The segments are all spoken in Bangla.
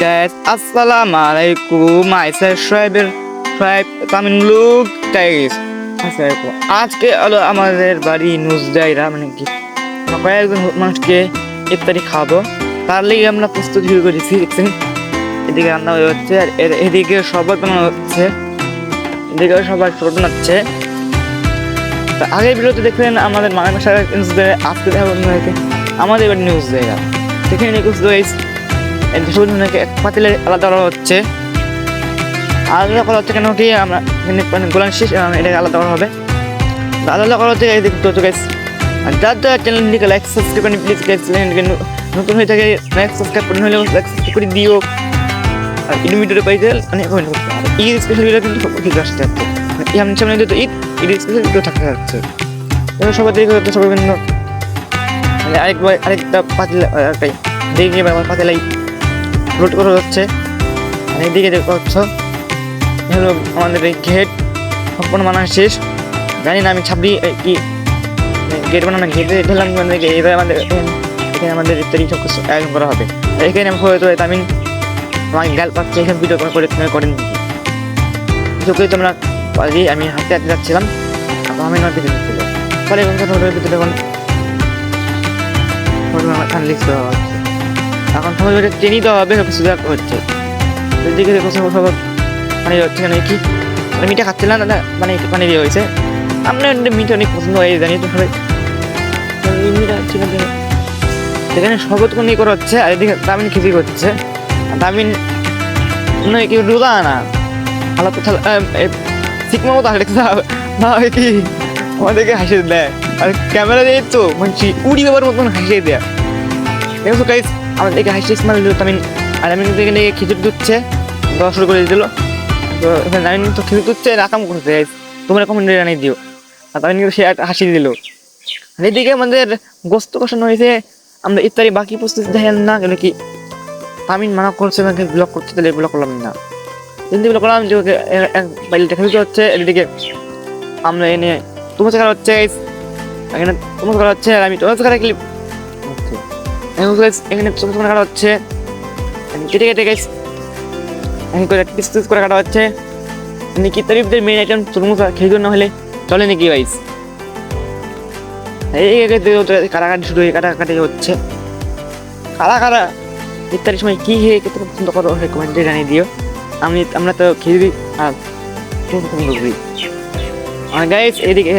guys, আসসালামু আলাইকুম। Shoaib Tamin look guys. আজকে হলো আমাদের বাড়ি নুজদাইরা মানে কি কয়েকজন মানুষকে ইফতারি খাবো, তার লেগে আমরা প্রস্তুতি শুরু করেছি। দেখছেন এদিকে রান্না হয়ে হচ্ছে, আর এদিকে সবাই বানানো হচ্ছে, এদিকে সবাই ছোট বানাচ্ছে। আগের ভিডিওতে দেখলেন আমাদের মায়ের বাসায় নিউজ দেয়, আজকে আমাদের এবার নিউজ দেয়। সেখানে নিউজ গাইস এক পাতিলে আলাদা করা হচ্ছে। আলাদা করা হচ্ছে কেন কি আমরা এখানে গোলান শেষ, এটাকে আলাদা করা হবে। আলাদা করা হচ্ছে দেখতে গাইস। আর যার যারা চ্যানেলটিকে লাইক সাবস্ক্রাইব করেন প্লিজ গাইস, চ্যানেলটিকে নতুন হয়ে থাকে লাইক সাবস্ক্রাইব করে হলেও লাইক সাবস্ক্রাইব করে দিও। আর ঈদ ভিডিওটা পাইতে অনেক কমেন্ট করতে হবে। ঈদ স্পেশাল ভিডিও কিন্তু ঈদ আসতে যাচ্ছে, আমি সামনে যেহেতু ঈদ স্পেশাল ভিডিও থাকতে যাচ্ছে। সবাই দেখে হচ্ছে সবাই কিন্তু আরেকটা পাতিলা দেখে পাতিলাই লোড করা হচ্ছে। আর এইদিকে দেখতে পাচ্ছ হলো আমাদের এই গেট সম্পূর্ণ বানানো শেষ। জানি না আমি ছাব্বি কি গেট বানানো ঘেটে ঢেলাম, এবার আমাদের এখানে আমাদের ইত্যাদি সব কিছু আয়োজন করা হবে। এখানে আমি হয়তো আমি আমাকে গাল পাচ্ছে এখানে ভিডিও করেন চোখে তোমরা আমি হাঁটতে হাঁটতে যাচ্ছিলাম, আমি আমার ভিডিও ছিল ফলে ভিতরে এখন লিখতে হচ্ছে, এখন সবাই ট্রেনই দেওয়া হবে, সব কিছু হচ্ছে। এদিকে দেখো সব মানে হচ্ছে কেন কি মানে মিঠা খাচ্ছিলাম দাদা, মানে পানি দিয়ে হয়েছে। আপনার মিঠা অনেক পছন্দ হয়ে জানি তো সবাই মিঠা চিকেন সেখানে শরবত নিয়ে করা হচ্ছে। আর এদিকে তামিন খিচি করছে। তামিন কি রোদা না আলাদা কোথাও শিখমা মতো হাসে না কি আমাদেরকে হাসিয়ে দেয়, আর ক্যামেরা দিয়ে তো মানে উড়ি ব্যাপার মতন হাসিয়ে দেয়। দেখো গাইস আমাদেরকে হাসিয়ে স্মাইল দিল তামিন। আর আমি এখানে খিচুড়ি দিচ্ছে, দেওয়া শুরু করে দিল। তো আমি তো খিচুড়ি দিচ্ছে রাকাম করতে গাইস, তোমরা কমেন্টে জানিয়ে দিও। আর তামিন কিন্তু সে একটা হাসি দিল। আর এদিকে আমাদের গোস্ত কষানো হয়েছে। আমরা ইত্যাদি বাকি প্রস্তুতি দেখেন না কেন কি তামিন মানা করছে আমাকে ব্লগ করতে, তাহলে ব্লগ করলাম না। কিন্তু ব্লগ করলাম যে বাইরে দেখা দিতে হচ্ছে। এদিকে আমরা এনে তোমার শেখার হচ্ছে এখানে তোমার করা হচ্ছে, আর আমি তোমার শেখার ক্লিপ এখানে তোমার কাটা হচ্ছে কেটে কেটে গাইস এখন করে পিস পিস করে কাটা হচ্ছে। নাকি তারিফদের মেইন আইটেম তরমুজ খেয়ে না হলে চলে নাকি গাইস। এই কাটাকাটি শুরু হয়ে কাটাকাটি হচ্ছে। কারা ইত্যাদি সময় কী খেয়ে কত পছন্দ করো কমেন্টে জানিয়ে দিও। আমরা তো খেয়ে দিই আর পছন্দ করি। আর গাইস এদিকে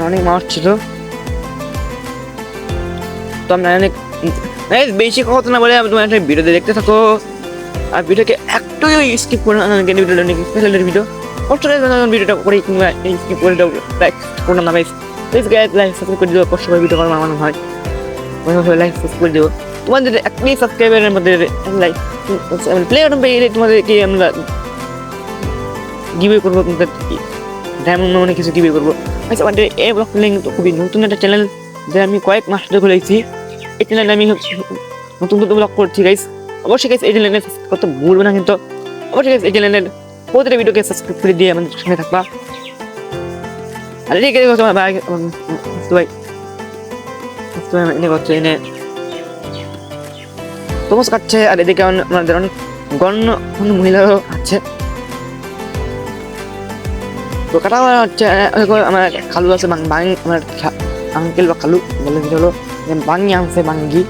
অনেক মানুষ ছিল, তো আমরা অনেক বেশি কথা না বলে তোমার একটা ভিডিওতে দেখতে থাকো। আর ভিডিওকে একটু স্কিপ করে না, ভিডিওটা অনেক স্পেশালের ভিডিও ভিডিওটা করে কিংবা স্কিপ করে দাও, লাইক করো না ভাই প্লিজ গাইস, লাইক সাবস্ক্রাইব করে দিও। কষ্ট করে ভিডিও করার মনে হয় লাইক সাবস্ক্রাইব করে দিও। তোমাদের একটি সাবস্ক্রাইবারের মধ্যে লাইক প্লে বাটন পেয়ে তোমাদেরকে আমরা গিভওয়ে করবো, তোমাদের ডায়মন্ড অনেক কিছু গিভওয়ে করবো। আচ্ছা আমাদের এই ব্লগ লিঙ্ক তো খুবই নতুন একটা চ্যানেল, যে আমি কয়েক মাস ধরে খুলেছি। এই চ্যানেলে আমি নতুন নতুন ব্লগ করছি গাইস। অবশ্যই গাইস এই চ্যানেলে কত ভুলবে না, কিন্তু অবশ্যই গাইস এই চ্যানেলের প্রতিটা ভিডিওকে সাবস্ক্রাইব করে দিয়ে আমাদের সঙ্গে থাকবা। আর এদিকে ভাই এনে করছে এনে তমস কাটছে। আর এদিকে আমাদের অনেক গণ্য মহিলারাও আছে, তো কাটা হচ্ছে। আমার খালু আছে আমার আঙ্কেল বা খালু বলে হলো বাঙ্গি আনছে, বাঙ্গি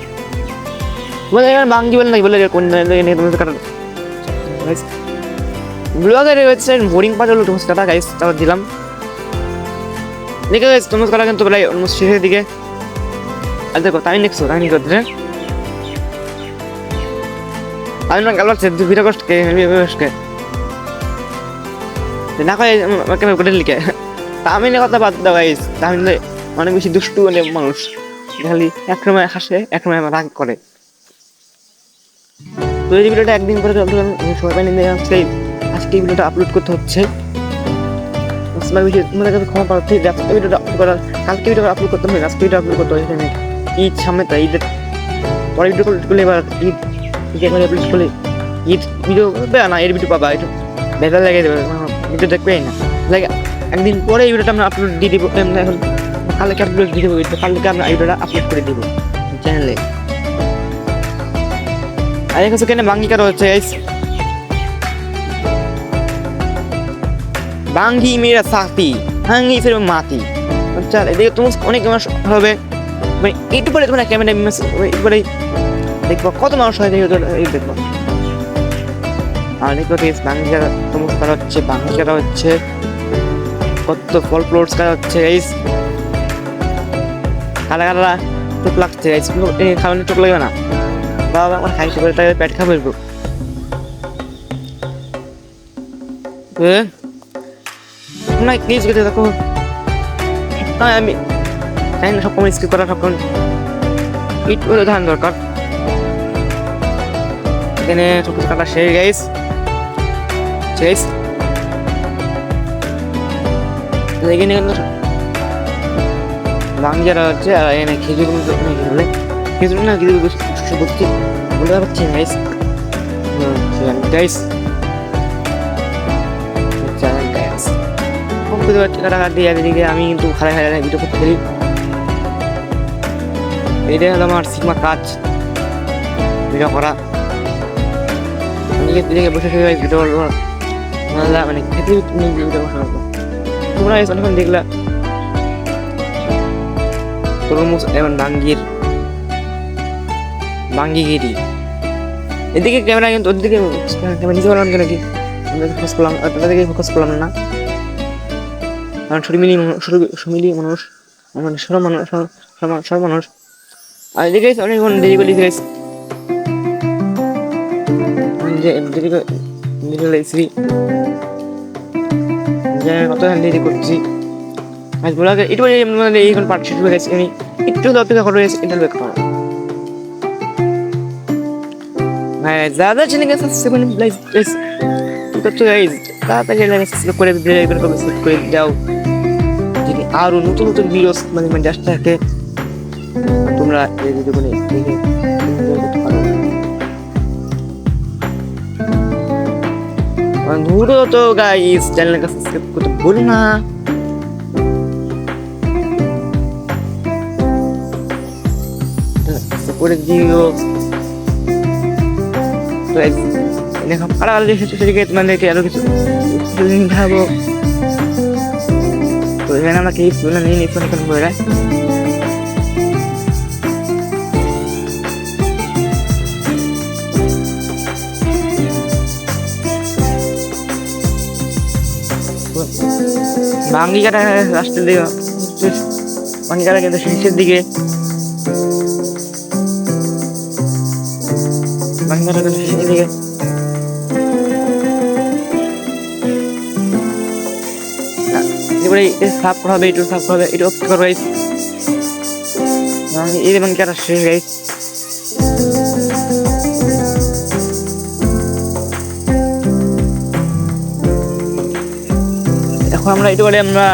বলে বাঙ্গি বলে নাকি বলে কোন কাটা ব্লগের ওয়েবসাইট বোরিং পাঠ হলো তোমার কাটা গাইস, তারপর দিলাম দেখে গাইস তোমার কাটা কিন্তু প্রায় অলমোস্ট শেষের দিকে। আর দেখো তাই নেক্সট তাই করতে আমি না গাল পাচ্ছে ভিডিও কষ্টকে না কয় আমাকে করে লিখে। তামিনের কথা বাদ দাও গাইস, তামিন অনেক বেশি দুষ্টু মানুষ, খালি এক সময় হাসে এক সময় রাগ করে। তো এই ভিডিওটা একদিন করে সময় পাইনি, আজকে এই ভিডিওটা আপলোড করতে হচ্ছে। তোমাদের কাছে ক্ষমা পাওয়া ঠিক আজকে ভিডিওটা আপলোড করার, কালকে ভিডিও আপলোড করতে হবে, আজকে ভিডিও আপলোড করতে হবে। ঈদ সামনে তো ঈদের পরে ভিডিও করলে এবার ঈদ আপলোড করলে ঈদ ভিডিও না এর ভিডিও পাবা, একটু বেজার লাগিয়ে দেবে, ভিডিও দেখবেই না। লাগে একদিন পরে এই ভিডিওটা আমরা আপলোড দিয়ে দিব। এখন কালকে আপলোড দিয়ে দেবো, কালকে আমরা এই ভিডিওটা আপলোড করে দেবো চ্যানেলে। আর এখানে সেখানে বাঙ্গি কাটা হচ্ছে গাইস, বাঙ্গি মেরা সাথী হাঙ্গি ফির মাতি। আচ্ছা এদিকে তোমার অনেক মানুষ হবে, মানে একটু পরে তোমার ক্যামেরা একবারে দেখবো কত মানুষ হয় দেখবো। আর দেখো গাইস বাঙ্গি কাটা তোমার কাটা হচ্ছে, বাঙ্গি কাটা হচ্ছে, কত ফল ফ্লোর্স কাটা হচ্ছে গাইস। কালা কালা চোখ লাগছে গাইস, খাওয়ালে চোখ লাগবে না বাবা, আমার খাইছে করে তাই পেট খাবো এরকম। না প্লিজ গেছে দেখো, আমি জানি না সব কম স্কিপ করা, সব কম ইট করে ধান দরকার। এখানে সব কিছু কাটা শেষ গাইস, শেষ। এখানে বাঙ্গিয়ারা হচ্ছে, আর এখানে খেজুর বলে, খেজুর না খেজুর বলছি বলে পারছি গাইস গাইস। এদিকে আমি কিন্তু খারাপ খারাপ ভিডিও করতে পারি, এটাই হলো আমার সিগমা কাজ, ভিডিও করা। দিকে বসে ভিডিও মানে খেতে তোমরা অনেকক্ষণ দেখলা তরমুজ এবং বাঙ্গিগিরি। এদিকে ক্যামেরা কিন্তু ওদিকে ক্যামেরা নিতে পারলাম কেন কি ফোকাস করলাম, তাদেরকে ফোকাস করলাম না, কারণ সুমিলি মানুষ মানে সব মানুষ। আর এদিকে অনেকক্ষণ দেরি করে লিখে কত দেরি করছি আজ বলা একটু এইখন পার্টিসিপেট হয়ে গেছি আমি, একটু অপেক্ষা করে এটা অপেক্ষা করো। ज़्यादा चैनल का सब्सक्राइब प्लीज তো গাইস তাড়াতাড়ি সাবস্ক্রাইব করে যাও, যদি আরো নতুন নতুন ভিডিওস মানে জাস্ট থাকে তোমরা এই ভিডিওগুলো দেখে করতে পারো। বন্ধুরা তো গাইস চ্যানেলকে সাবস্ক্রাইব করতে ভুলো না। করে দিও তো দেখো আর সেদিকে তোমাদেরকে আরো কিছু দেখাবো। তো এখানে আমরা কি শুনে নিয়ে নিচ্ছি এখন করে বাঙ্গি কাটা রাস্তার দিকে, বাঙ্গি কাটা কিন্তু শেষের দিকে, বাঙ্গি কাটা শেষের দিকে। সাফ করা হবে, একটু সাফ করা হবে, একটু অফ করো গাইস। এই বাঙ্গি কাটা শেষ গাইস। এখন আমরা একটু বলে আমরা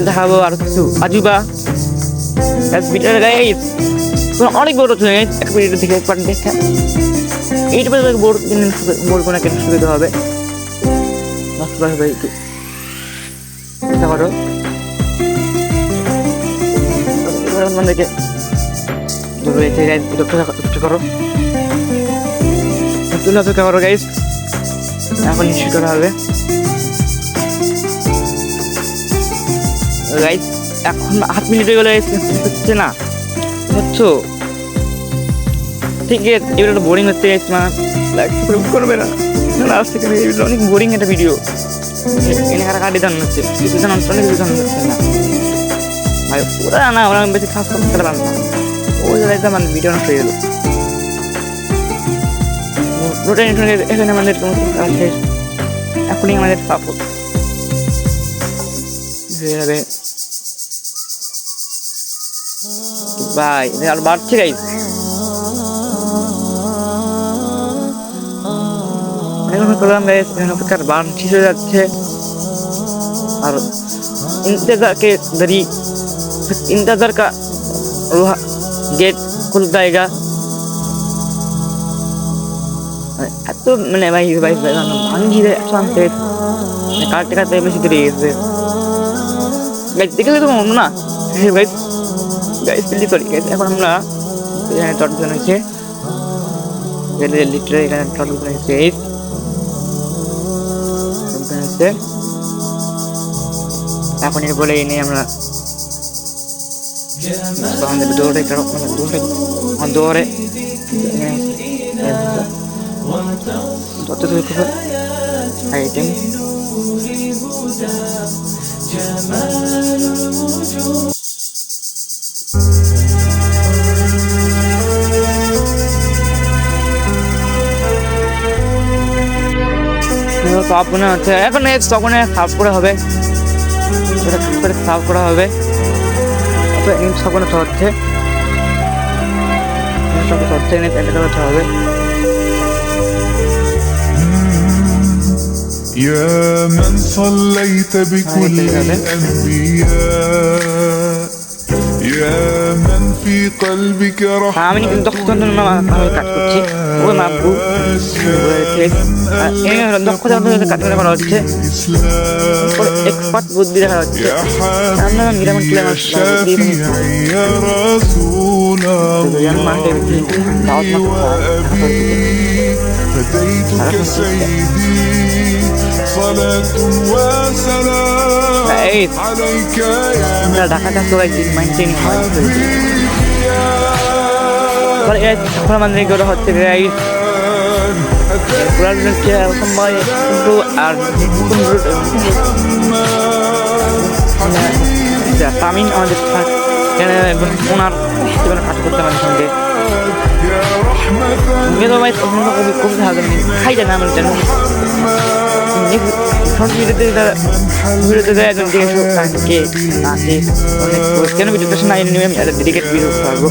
দেখাবো আর কিছু আজুবা ভিডিও গাইস। তোমরা অনেক বড় হচ্ছে গাইস, এক ভিডিও দেখে একবার দেখে এইটা বোর্ড কোনো কেন সুবিধা হবে একটু চিন্তা করো। আমাদেরকে করো তুলে অপেক্ষা করো গাইস, এখন ইস্যু করা হবে গাইস। এখন 8 মিনিট হয়ে গেলে হচ্ছে না বুঝছো, ঠিক আছে এবার একটা বোরিং হচ্ছে গাইস, করবে না আজ থেকে অনেক বোরিং একটা ভিডিও, এনে কারা কাটি জানানো হচ্ছে কিছু জানানো অনেক কিছু জানানো হচ্ছে না ভাই, ওরা না ওরা বেশি খাস করতে পারলাম না, ওই জায়গায় মানে ভিডিও নষ্ট হয়ে গেল। এখানে আমাদের শেষ, এখনই আমাদের সাপোর্ট হবে ভাই, আর বাড়ছে গাইস করলাম গাইস, অপেক্ষার বান শেষ হয়ে যাচ্ছে। আর इंतजार का गेट खुल जाएगा। এত মানে ভাই ভাই ভাঙ্গি আনতে কাটতে কাটতে বেশি দেরি গেছে গাইস, দেখলে তো মনে না guys guys please sorry guys. এখন আমরা এখানে 10 জন আছে, লিটারে এখানে টোটাল ফেস আছে। এখন এর বলে এনে আমরা দৌড়ে দৌড়ে আইটেম সাফ মনে হচ্ছে এখন তখন সাফ করা হবে, সাফ করা হবে সকলে হচ্ছে হবে। يا من صليت بكل الأنبياء يا من في قلبك আমি কিন্তু কাজ করছি ওই মাপবু দক্ষতা কাজ করা হচ্ছে, এক্সপার্ট বুদ্ধি দেখা হচ্ছে। আমরা মিরামন فديتك سيدي صلاة وسلام عليك يا ঢাকাটা সবাই মেনটেন মানে করা হচ্ছে সময় কিন্তু আর তামিন আমাদের ওনার কাজ করতে পারে সঙ্গে কবিতা খাইতে না আমার যেন ভিডিওতে একজন কে নাচে কেন ভিডিওটা শোনা নিয়ে আমি একটা ডেডিকেট ভিডিও পারবো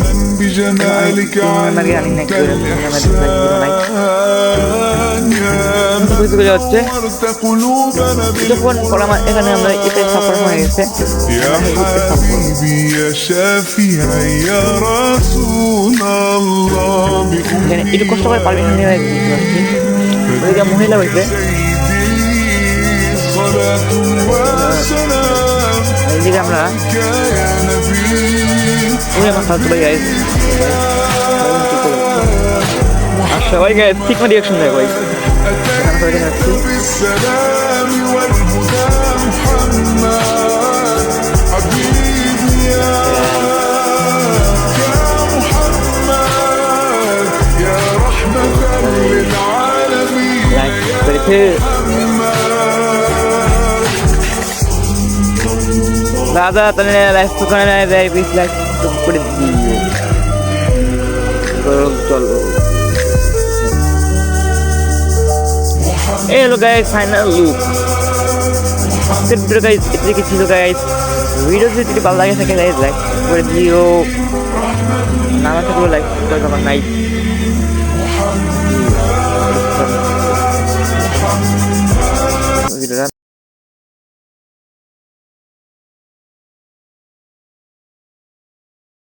হচ্ছে যখন আমার এখানে আমরা এটাই সাফার হয়ে গেছে একটু কষ্ট করে পারবি মহিলা হয়েছে এদিকে আমরা আর সবাই গায়ে ঠিক মতো রিয়াকশন দেয় ভাই দাদা তাহলে লাইফ করে দেয় 20 লাখ করে দিয়ে চলো। এই হলো গাইস ফাইনাল লুক। আজকের ভিডিও গাইস এদিকে ছিল গাইস। ভিডিও যদি ভালো লাগে থাকে গাইস লাইক করে দিও, না থাকলেও লাইক করে দাও নাই। ভিডিওটা